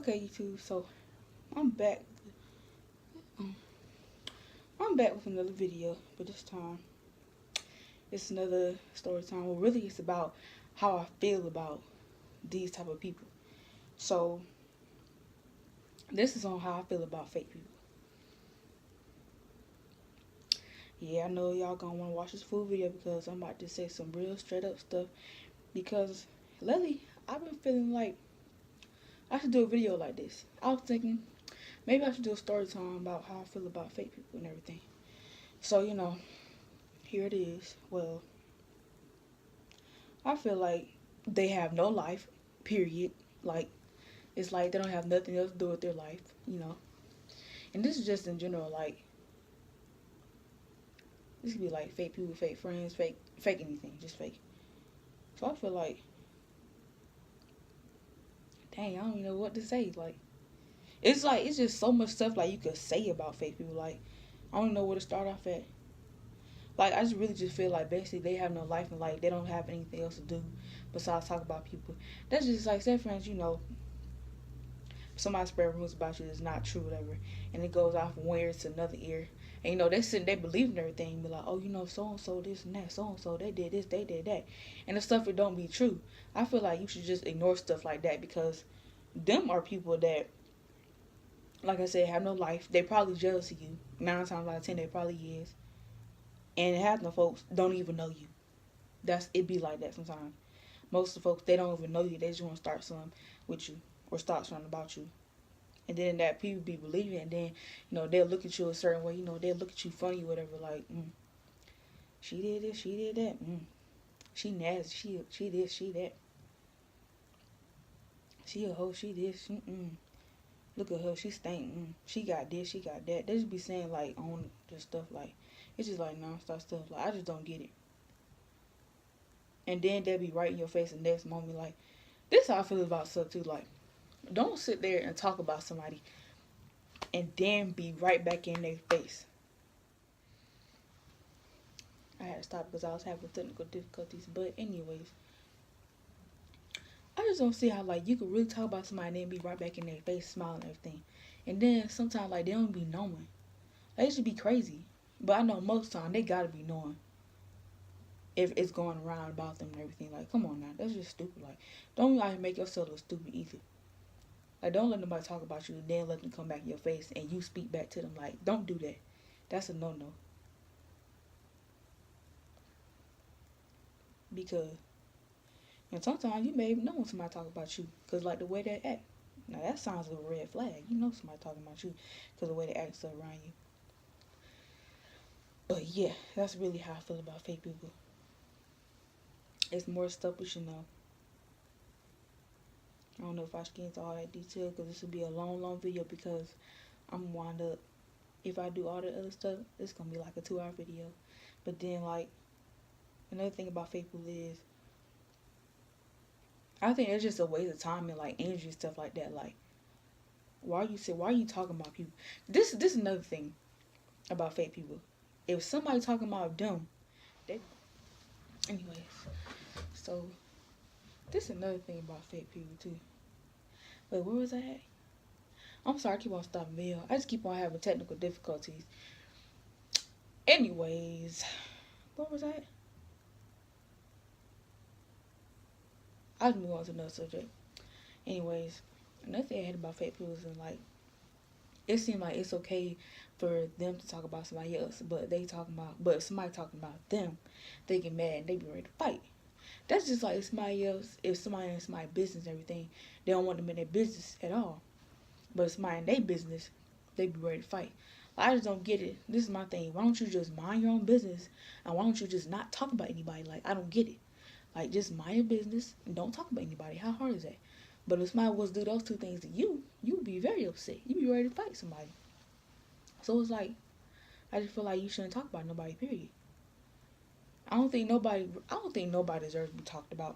Okay, YouTube. So I'm back. Um, I'm back with another video, but this time it's another story time. Well, really, it's about how I feel about these type of people. So this is on how I feel about fake people. Yeah, I know y'all gonna want to watch this full video because I'm about to say some real straight up stuff. Because lately, I've been feeling like I should do a video like this. I was thinking maybe I should do a story time about how I feel about fake people and everything. So here it is. Well, I feel like they have no life, period. Like, it's like they don't have nothing else to do with their life. And this is just in general, like, this could be like fake people, fake friends, fake anything, just fake. So I feel dang, I don't even know what to say. Like, it's just so much stuff, like, you could say about fake people. Like, I don't know where to start off at. Like, I just really just feel like basically they have no life and, like, they don't have anything else to do besides talk about people. That's just like, say, friends, somebody spread rumors about you that's not true, whatever, and it goes off from one ear to another ear. And they sitting there believing everything, be like, oh, so and so this and that, so and so they did this, they did that, and the stuff it don't be true. I feel like you should just ignore stuff like that because them are people that, like I said, have no life. They probably jealous of you. 9 times out of 10, they probably is. And half the folks don't even know you. It be like that sometimes. Most of the folks, they don't even know you. They just want to start something with you or start something about you. And then that people be believing, and then, they'll look at you a certain way. They'll look at you funny or whatever, like, she did this, she did that. She nasty, she this, she that. She a hoe, she this. Look at her, she stank. She got this, she got that. They just be saying, like, on this stuff, like, it's just like non-stop stuff. Like, I just don't get it. And then they'll be right in your face the next moment, like, this is how I feel about stuff too. Like, don't sit there and talk about somebody and then be right back in their face. I had to stop because I was having technical difficulties. But anyways, I just don't see how, like, you could really talk about somebody and then be right back in their face, smiling and everything. And then sometimes, like, they don't be knowing. Like, it should be crazy. But I know most time they gotta be knowing if it's going around about them and everything. Like, come on now, that's just stupid. Like, don't like make yourself look stupid either. Like, don't let nobody talk about you and then let them come back in your face and you speak back to them. Like, don't do that. That's a no-no. Because, and sometimes you may even know when somebody talk about you because, like, the way they act. Now, that sounds like a red flag. You know somebody talking about you because the way they act stuff around you. But, yeah, that's really how I feel about fake people. It's more stuff we should know. I don't know if I should get into all that detail because this will be a long video because I'm gonna wind up, if I do all the other stuff, it's gonna be like a 2-hour video. But then, like, another thing about fake people is I think it's just a waste of time and, like, energy and stuff like that. Like, why are you talking about people? This is another thing about fake people. If somebody talking about them, they anyways. So this is another thing about fake people too. Wait, where was I at? I'm sorry, I keep on stopping video. I just keep on having technical difficulties. Anyways, where was I at? I'll move on to another subject. Anyways, another thing I hate about fake people is like, it seems like it's okay for them to talk about somebody else, but if somebody talking about them, they get mad and they be ready to fight. That's just like if somebody in somebody's business and everything, they don't want them in their business at all. But if somebody in their business, they be ready to fight. I just don't get it. This is my thing. Why don't you just mind your own business and why don't you just not talk about anybody? Like, I don't get it. Like, just mind your business and don't talk about anybody. How hard is that? But if somebody was to do those two things to you, you would be very upset. You'd be ready to fight somebody. So it's like, I just feel like you shouldn't talk about nobody, period. I don't think nobody deserves to be talked about.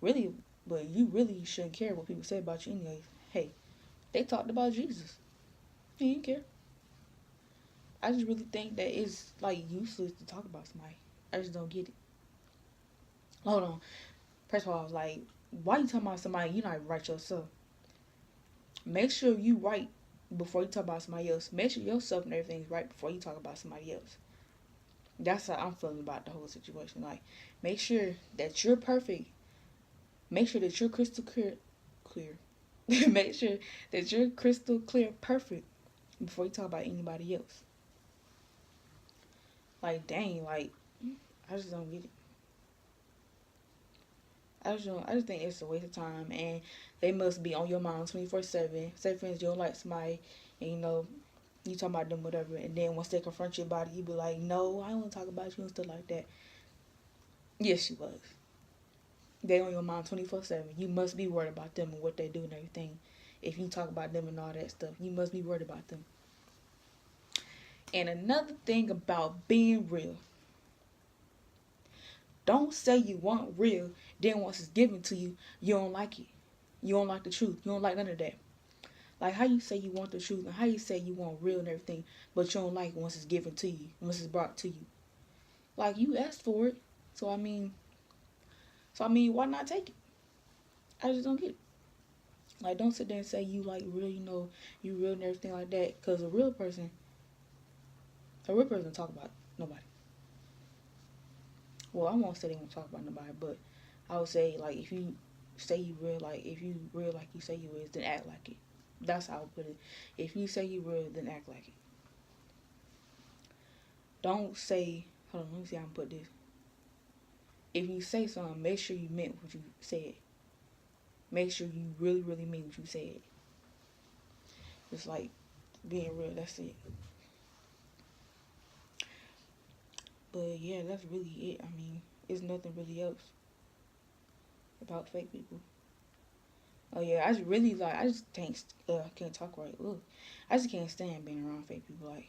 Really, but you really shouldn't care what people say about you anyways. Hey, they talked about Jesus. You didn't care. I just really think that it's, like, useless to talk about somebody. I just don't get it. Hold on. First of all, I was like, why you talking about somebody you not even right yourself? Make sure you right before you talk about somebody else. Make sure yourself and everything's right before you talk about somebody else. That's how I'm feeling about the whole situation. Like, make sure that you're perfect. Make sure that you're crystal clear. Make sure that you're crystal clear, perfect before you talk about anybody else. Like, dang, like, I just don't get it. I just think it's a waste of time, and they must be on your mind 24/7. Say, for instance, you don't like somebody, and you talking about them, whatever, and then once they confront you about it, you be like, no, I don't want to talk about you and stuff like that. Yes, she was. They on your mind 24/7. You must be worried about them and what they do and everything. If you talk about them and all that stuff, you must be worried about them. And another thing about being real. Don't say you want real, then once it's given to you, you don't like it. You don't like the truth. You don't like none of that. Like, how you say you want the truth and how you say you want real and everything, but you don't like it once it's given to you, once it's brought to you. Like, you asked for it. So I mean, why not take it? I just don't get it. Like, don't sit there and say you like real, you real and everything like that. Because a real person talk about nobody. Well, I won't say they won't talk about nobody, but I would say, like, if you say you real, like, if you real like you say you is, then act like it. That's how I would put it. If you say you real, then act like it. Don't say, hold on, let me see how I'm put this. If you say something, make sure you meant what you said. Make sure you really, really mean what you said. Just like being real, that's it. But yeah, that's really it. I mean, it's nothing really else about fake people. Oh yeah, I just can't talk right. Ugh. I just can't stand being around fake people. Like,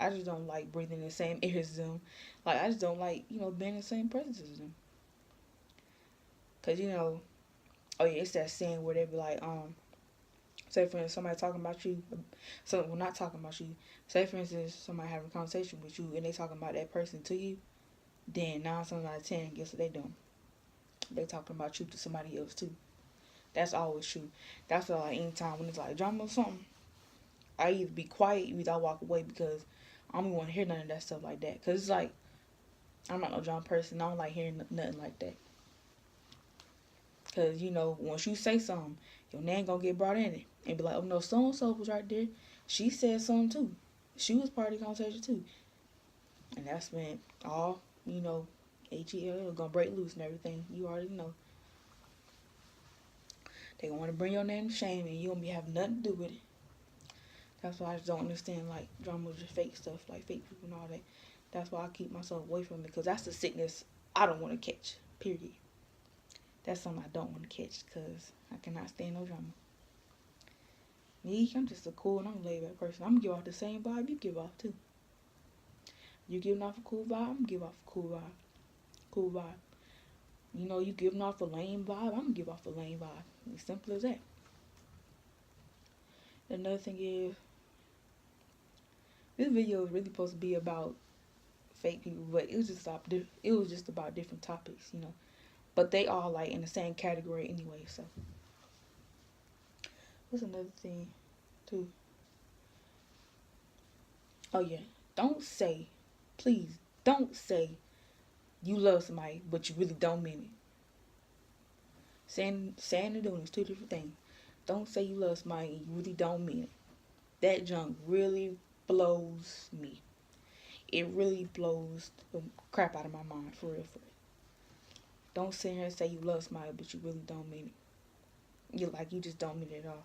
I just don't like breathing in the same air as them. Like, I just don't like, being in the same presence as them. Cause oh yeah, it's that saying where they be like, say for instance, somebody talking about you, not talking about you. Say for instance, somebody having a conversation with you and they talking about that person to you, then 9 times out of 10, guess what they doing? They talking about you to somebody else too. That's always true. That's why, like, anytime when it's like drama or something, I either be quiet, either I walk away because I don't even want to hear none of that stuff like that. Cause it's like, I'm not no drama person. I don't like hearing nothing like that. Cause once you say something, your name gonna get brought in it and be like, oh no, so and so was right there. She said something too. She was part of the conversation too. And that's when all HEL gonna break loose and everything. You already know. They gonna want to bring your name to shame and you gonna be having nothing to do with it. That's why I just don't understand, like, drama with just fake stuff, like fake people and all that. That's why I keep myself away from it, because that's the sickness I don't want to catch, period. That's something I don't want to catch, because I cannot stand no drama. Me, I'm just a cool and I'm a laid back person. I'm going to give off the same vibe you give off, too. You giving off a cool vibe, I'm going to give off a cool vibe. Cool vibe. You giving off a lame vibe, I'm going to give off a lame vibe. As simple as that. Another thing is, this video is really supposed to be about fake people, but it was just about different topics, But they all like in the same category anyway. So what's another thing too? Oh yeah, please don't say you love somebody but you really don't mean it. Saying and doing is two different things. Don't say you love somebody and you really don't mean it. That junk really blows me. It really blows the crap out of my mind, for real. Don't sit here and say you love somebody, but you really don't mean it. You just don't mean it at all.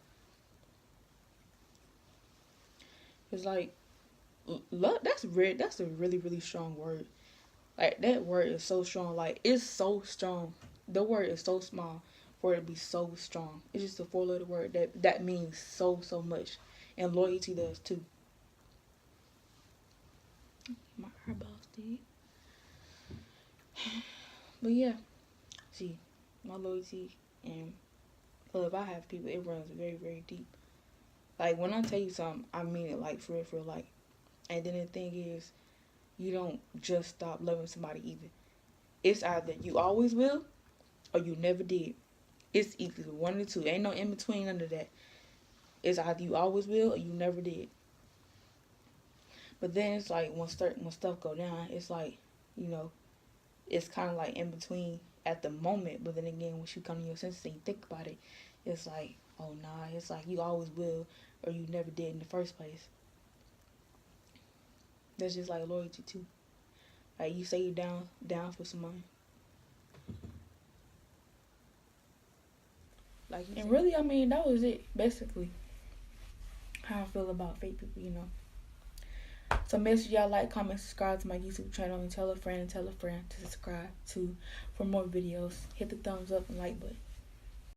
It's like, love, that's rare. That's a really, really strong word. Like, that word is so strong. Like, it's so strong. The word is so small for it to be so strong. It's just a 4-letter word that means so much. And loyalty does too. My eyeballs did. But yeah, see, my loyalty and love I have people, it runs very, very deep. Like, when I tell you something, I mean it, like, for real, like. And then the thing is, you don't just stop loving somebody either. It's either you always will, or you never did. It's either one or two. Ain't no in between under that. It's either you always will or you never did. But then it's like when stuff go down, it's like, you know, it's kind of like in between at the moment. But then again, once you come to your senses and you think about it, it's like, oh nah, it's like you always will or you never did in the first place. That's just like loyalty too. Like you say you're down for someone. Like, and really, I mean, that was it basically. How I feel about fake people, you know. So make sure y'all like, comment, subscribe to my YouTube channel, and tell a friend to subscribe to for more videos. Hit the thumbs up and like button.